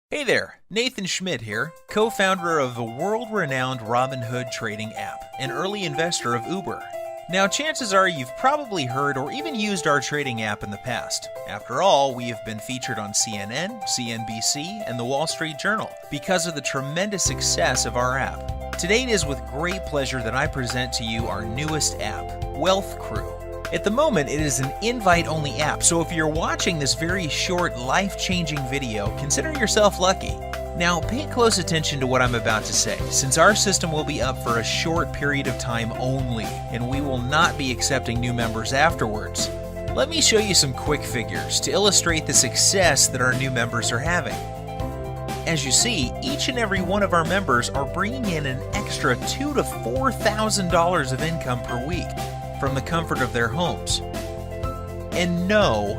Hey there, Nathan Schmidt here, co-founder of the world-renowned Robinhood trading app, an early investor of Uber. Now, chances are you've probably heard or even used our trading app in the past. After all, we have been featured on CNN, CNBC, and the Wall Street Journal because of the tremendous success of our app. Today it is with great pleasure that I present to you our newest app, Wealth Crew. At the moment, it is an invite-only app, so if you're watching this very short, life-changing video, consider yourself lucky. Now, pay close attention to what I'm about to say, since our system will be up for a short period of time only, and we will not be accepting new members afterwards. Let me show you some quick figures to illustrate the success that our new members are having. As you see, each and every one of our members are bringing in an extra $2,000 to $4,000 of income per week from the comfort of their homes. And no,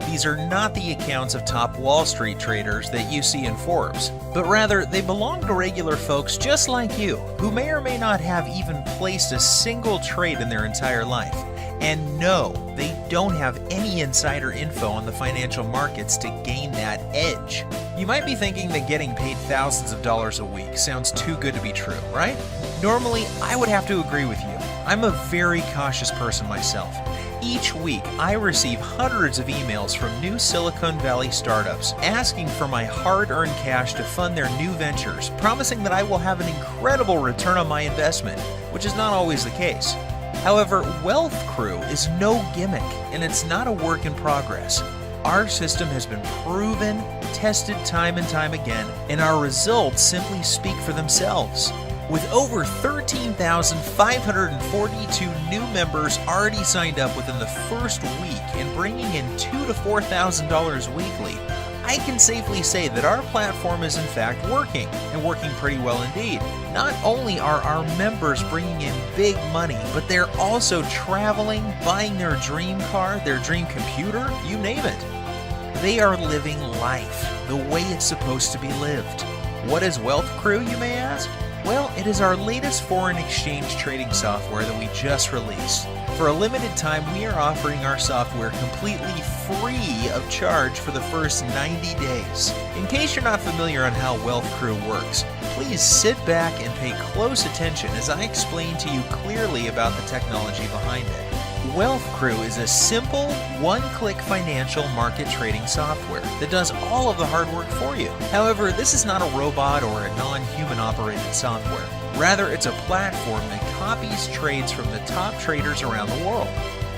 these are not the accounts of top Wall Street traders that you see in Forbes, but rather they belong to regular folks just like you, who may or may not have even placed a single trade in their entire life. And no, they don't have any insider info on the financial markets to gain that edge. You might be thinking that getting paid thousands of dollars a week sounds too good to be true, right? Normally, I would have to agree with you. I'm a very cautious person myself. Each week, I receive hundreds of emails from new Silicon Valley startups asking for my hard-earned cash to fund their new ventures, promising that I will have an incredible return on my investment, which is not always the case. However, Wealth Crew is no gimmick, and it's not a work in progress. Our system has been proven, tested time and time again, and our results simply speak for themselves. With over 13,542 new members already signed up within the first week and bringing in $2,000 to $4,000 weekly, I can safely say that our platform is in fact working, and working pretty well indeed. Not only are our members bringing in big money, but they're also traveling, buying their dream car, their dream computer, you name it. They are living life the way it's supposed to be lived. What is Wealth Crew, you may ask? Well, it is our latest foreign exchange trading software that we just released. For a limited time, we are offering our software completely free of charge for the first 90 days. In case you're not familiar on how Wealth Crew works, please sit back and pay close attention as I explain to you clearly about the technology behind it. Wealth Crew is a simple, one-click financial market trading software that does all of the hard work for you. However, this is not a robot or a non-human operated software. Rather, it's a platform that copies trades from the top traders around the world.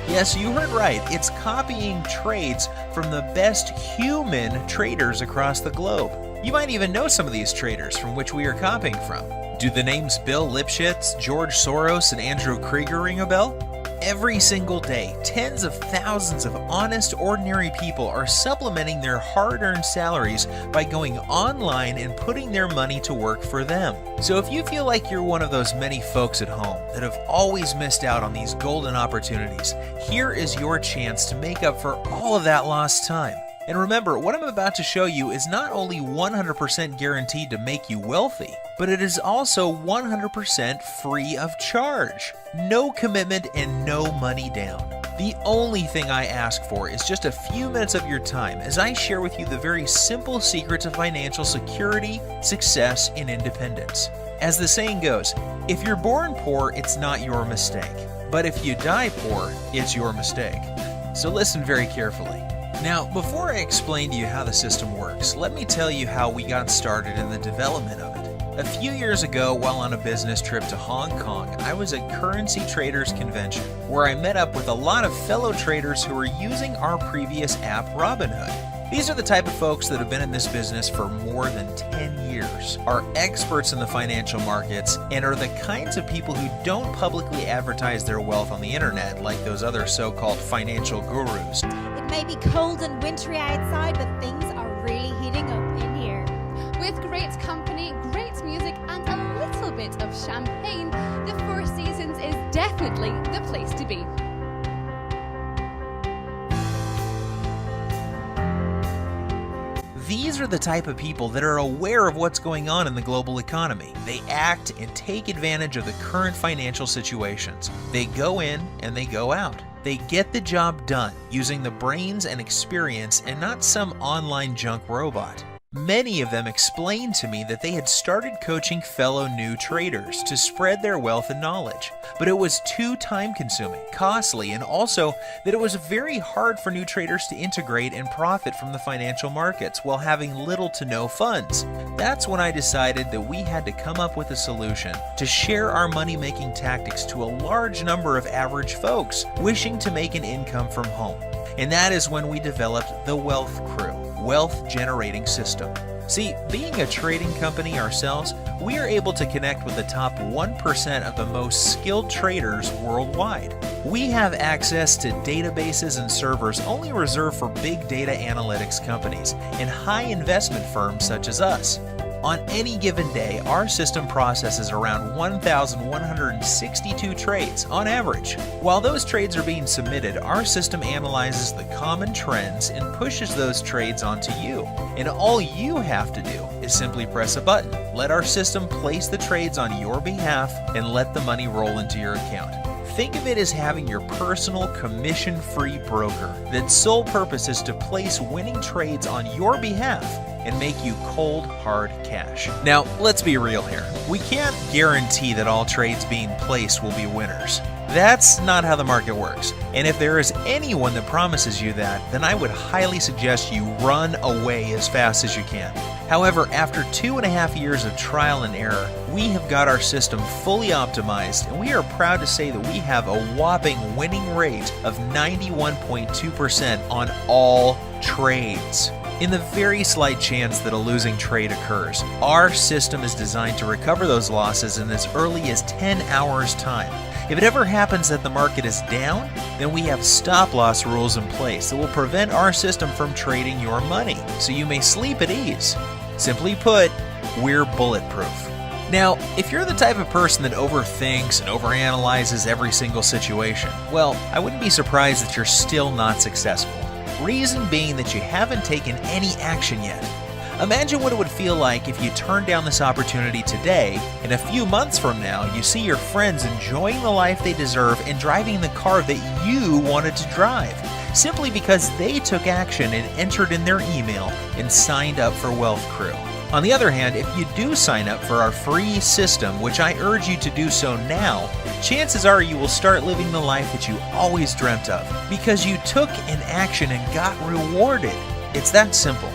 Yes, you heard right. It's copying trades from the best human traders across the globe. You might even know some of these traders from which we are copying from. Do the names Bill Lipschitz, George Soros, and Andrew Krieger ring a bell? Every single day, tens of thousands of honest, ordinary people are supplementing their hard-earned salaries by going online and putting their money to work for them. So if you feel like you're one of those many folks at home that have always missed out on these golden opportunities, here is your chance to make up for all of that lost time. And remember, what I'm about to show you is not only 100% guaranteed to make you wealthy, but it is also 100% free of charge. No commitment and no money down. The only thing I ask for is just a few minutes of your time as I share with you the very simple secrets of financial security, success, and independence. As the saying goes, if you're born poor, it's not your mistake. But if you die poor, it's your mistake. So listen very carefully. Now, before I explain to you how the system works, let me tell you how we got started in the development of it. A few years ago, while on a business trip to Hong Kong, I was at Currency Traders Convention, where I met up with a lot of fellow traders who were using our previous app, Robinhood. These are the type of folks that have been in this business for more than 10 years, are experts in the financial markets, and are the kinds of people who don't publicly advertise their wealth on the internet like those other so-called financial gurus. It may be cold and wintry outside, but things are really heating up in here. With great company, great music, and a little bit of champagne, the Four Seasons is definitely the place to be. These are the type of people that are aware of what's going on in the global economy. They act and take advantage of the current financial situations. They go in and they go out. They get the job done using the brains and experience and not some online junk robot. Many of them explained to me that they had started coaching fellow new traders to spread their wealth and knowledge, but it was too time-consuming, costly, and also that it was very hard for new traders to integrate and profit from the financial markets while having little to no funds. That's when I decided that we had to come up with a solution to share our money-making tactics to a large number of average folks wishing to make an income from home. And that is when we developed the Wealth Crew wealth generating system. See, being a trading company ourselves, we are able to connect with the top 1% of the most skilled traders worldwide. We have access to databases and servers only reserved for big data analytics companies and high investment firms such as us. On any given day, our system processes around 1,162 trades on average. While those trades are being submitted, our system analyzes the common trends and pushes those trades onto you. And all you have to do is simply press a button, let our system place the trades on your behalf, and let the money roll into your account. Think of it as having your personal commission-free broker that's sole purpose is to place winning trades on your behalf and make you cold, hard cash. Now, let's be real here. We can't guarantee that all trades being placed will be winners. That's not how the market works. And if there is anyone that promises you that, then I would highly suggest you run away as fast as you can. However, after 2.5 years of trial and error, we have got our system fully optimized, and we are proud to say that we have a whopping winning rate of 91.2% on all trades. In the very slight chance that a losing trade occurs, our system is designed to recover those losses in as early as 10 hours' time. If it ever happens that the market is down, then we have stop-loss rules in place that will prevent our system from trading your money, so you may sleep at ease. Simply put, we're bulletproof. Now, if you're the type of person that overthinks and overanalyzes every single situation, well, I wouldn't be surprised that you're still not successful. Reason being that you haven't taken any action yet. Imagine what it would feel like if you turned down this opportunity today, and a few months from now you see your friends enjoying the life they deserve and driving the car that you wanted to drive, simply because they took action and entered in their email and signed up for Wealth Crew. On the other hand, if you do sign up for our free system, which I urge you to do so now, chances are you will start living the life that you always dreamt of, because you took an action and got rewarded. It's that simple.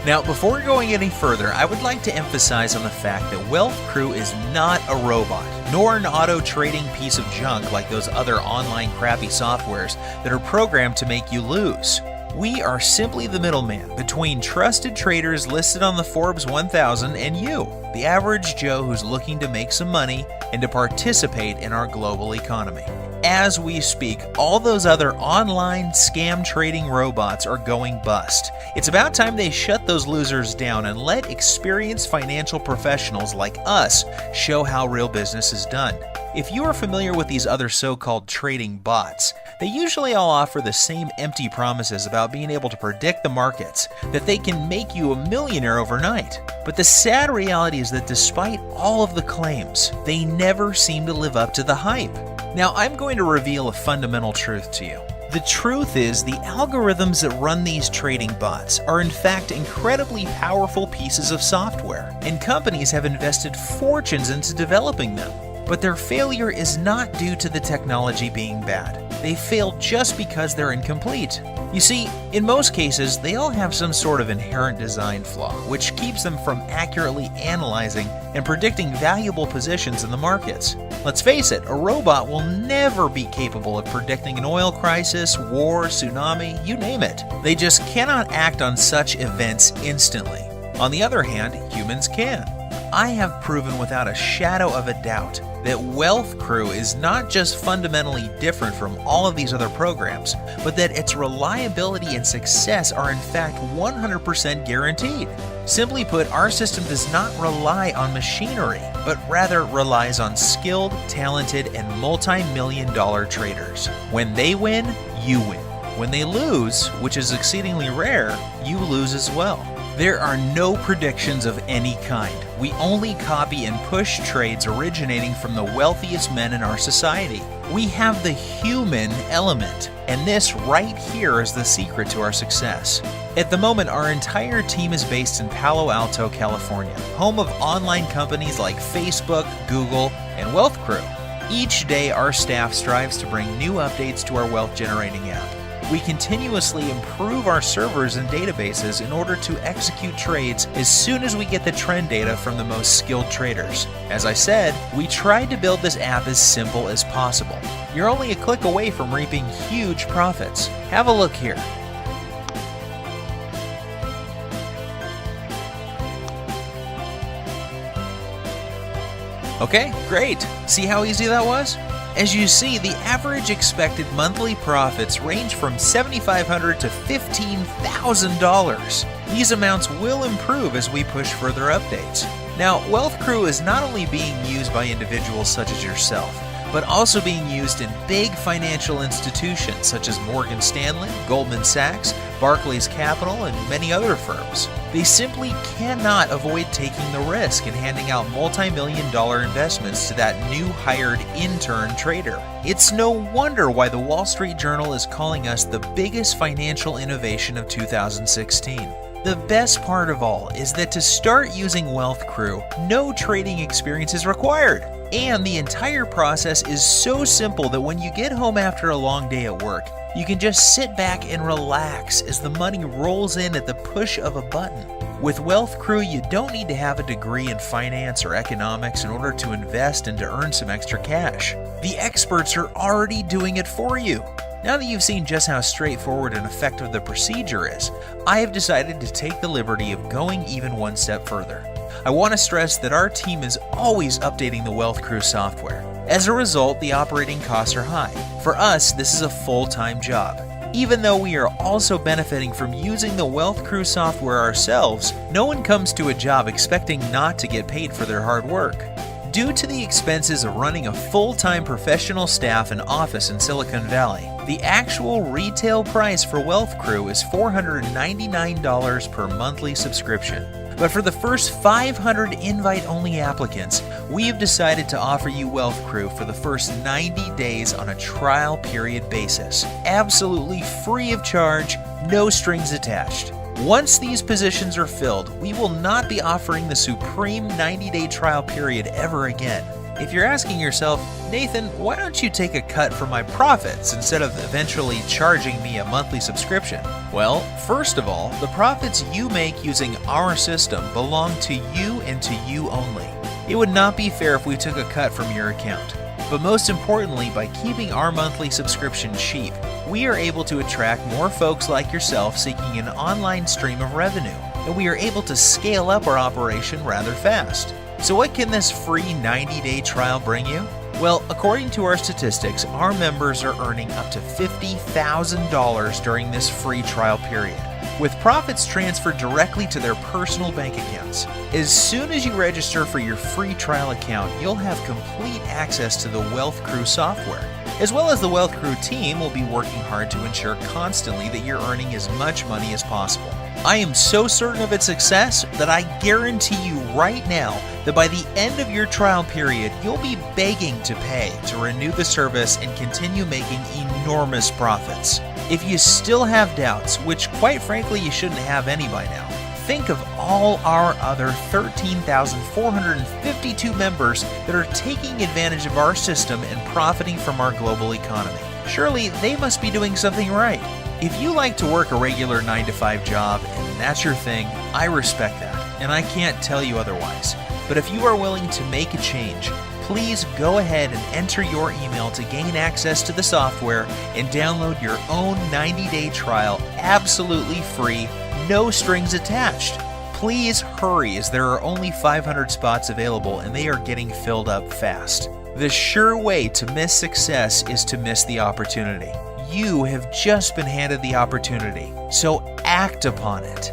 Now, before going any further, I would like to emphasize on the fact that Wealth Crew is not a robot, nor an auto-trading piece of junk like those other online crappy softwares that are programmed to make you lose. We are simply the middleman between trusted traders listed on the Forbes 1000 and you, the average Joe who's looking to make some money and to participate in our global economy. As we speak, all those other online scam trading robots are going bust. It's about time they shut those losers down and let experienced financial professionals like us show how real business is done. If you are familiar with these other so-called trading bots, they usually all offer the same empty promises about being able to predict the markets, that they can make you a millionaire overnight. But the sad reality is that despite all of the claims, they never seem to live up to the hype. Now, I'm going to reveal a fundamental truth to you. The truth is, the algorithms that run these trading bots are in fact incredibly powerful pieces of software, and companies have invested fortunes into developing them. But their failure is not due to the technology being bad. They fail just because they're incomplete. You see, in most cases, they all have some sort of inherent design flaw, which keeps them from accurately analyzing and predicting valuable positions in the markets. Let's face it, a robot will never be capable of predicting an oil crisis, war, tsunami, you name it. They just cannot act on such events instantly. On the other hand, humans can. I have proven without a shadow of a doubt that Wealth Crew is not just fundamentally different from all of these other programs, but that its reliability and success are in fact 100% guaranteed. Simply put, our system does not rely on machinery, but rather relies on skilled, talented, and multi-million-dollar traders. When they win, you win. When they lose, which is exceedingly rare, you lose as well. There are no predictions of any kind. We only copy and push trades originating from the wealthiest men in our society. We have the human element, and this right here is the secret to our success. At the moment, our entire team is based in Palo Alto, California, home of online companies like Facebook, Google, and Wealth Crew. Each day, our staff strives to bring new updates to our wealth generating app. We continuously improve our servers and databases in order to execute trades as soon as we get the trend data from the most skilled traders. As I said, we tried to build this app as simple as possible. You're only a click away from reaping huge profits. Have a look here. Okay, great. See how easy that was? As you see, the average expected monthly profits range from $7,500 to $15,000. These amounts will improve as we push further updates. Now, Wealth Crew is not only being used by individuals such as yourself, but also being used in big financial institutions such as Morgan Stanley, Goldman Sachs, Barclays Capital, and many other firms. They simply cannot avoid taking the risk in handing out multi-million-dollar investments to that new hired intern trader. It's no wonder why the Wall Street Journal is calling us the biggest financial innovation of 2016. The best part of all is that to start using Wealth Crew, no trading experience is required. And the entire process is so simple that when you get home after a long day at work, you can just sit back and relax as the money rolls in at the push of a button. With Wealth Crew, you don't need to have a degree in finance or economics in order to invest and to earn some extra cash. The experts are already doing it for you. Now that you've seen just how straightforward and effective the procedure is, I have decided to take the liberty of going even one step further. I want to stress that our team is always updating the Wealth Crew software. As a result, the operating costs are high. For us, this is a full-time job. Even though we are also benefiting from using the Wealth Crew software ourselves, no one comes to a job expecting not to get paid for their hard work. Due to the expenses of running a full-time professional staff and office in Silicon Valley, the actual retail price for Wealth Crew is $499 per monthly subscription. But for the first 500 invite-only applicants, we have decided to offer you Wealth Crew for the first 90 days on a trial period basis. Absolutely free of charge, no strings attached. Once these positions are filled, we will not be offering the supreme 90-day trial period ever again. If you're asking yourself, Nathan, why don't you take a cut from my profits instead of eventually charging me a monthly subscription? Well, first of all, the profits you make using our system belong to you and to you only. It would not be fair if we took a cut from your account. But most importantly, by keeping our monthly subscription cheap, we are able to attract more folks like yourself seeking an online stream of revenue, and we are able to scale up our operation rather fast. So what can this free 90-day trial bring you? Well, according to our statistics, our members are earning up to $50,000 during this free trial period, with profits transferred directly to their personal bank accounts. As soon as you register for your free trial account, you'll have complete access to the Wealth Crew software. As well as the Wealth Crew team will be working hard to ensure constantly that you're earning as much money as possible. I am so certain of its success that I guarantee you right now that by the end of your trial period, you'll be begging to pay to renew the service and continue making enormous profits. If you still have doubts, which quite frankly you shouldn't have any by now, think of all our other 13,452 members that are taking advantage of our system and profiting from our global economy. Surely they must be doing something right. If you like to work a regular 9-to-5 job and that's your thing, I respect that, and I can't tell you otherwise. But if you are willing to make a change, please go ahead and enter your email to gain access to the software and download your own 90-day trial absolutely free, no strings attached. Please hurry, as there are only 500 spots available and they are getting filled up fast. The sure way to miss success is to miss the opportunity. You have just been handed the opportunity, so act upon it.